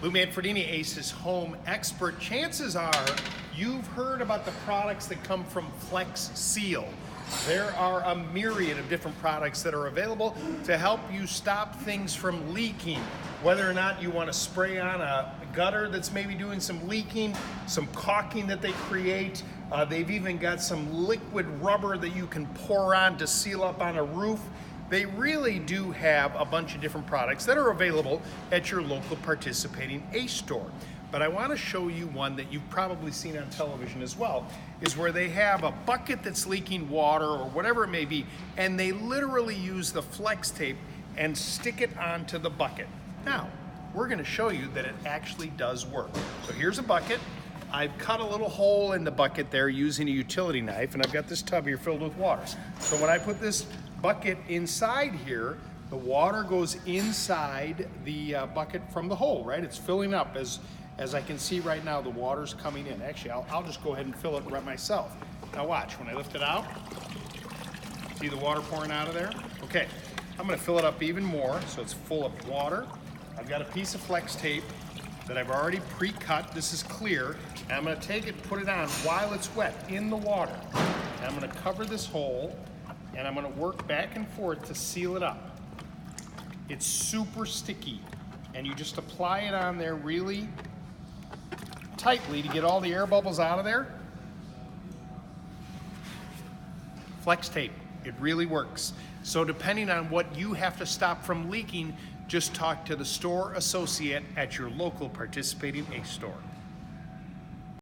Lou Manfredini, Ace's home expert. Chances are you've heard about the products that come from Flex Seal. There are a myriad of different products that are available to help you stop things from leaking. Whether or not you want to spray on a gutter that's maybe doing some leaking, some caulking that they create. They've even got some liquid rubber that you can pour on to seal up on a roof. They really do have a bunch of different products that are available at your local participating Ace store. But I want to show you one that you've probably seen on television as well, is where they have a bucket that's leaking water or whatever it may be, and they literally use the flex tape and stick it onto the bucket. Now, we're going to show you that it actually does work. So here's a bucket. I've cut a little hole in the bucket there using a utility knife, and I've got this tub here filled with water. So when I put this bucket inside here, the water goes inside the bucket from the hole, right? It's filling up. As I can see right now, the water's coming in. Actually, I'll just go ahead and fill it right myself. Now watch, when I lift it out, see the water pouring out of there? Okay, I'm gonna fill it up even more so it's full of water. I've got a piece of flex tape that I've already pre-cut. This is clear. And I'm gonna take it, put it on while it's wet in the water. And I'm gonna cover this hole and I'm gonna work back and forth to seal it up. It's super sticky and you just apply it on there really tightly to get all the air bubbles out of there. Flex tape, it really works. So depending on what you have to stop from leaking, just talk to the store associate at your local participating Ace store.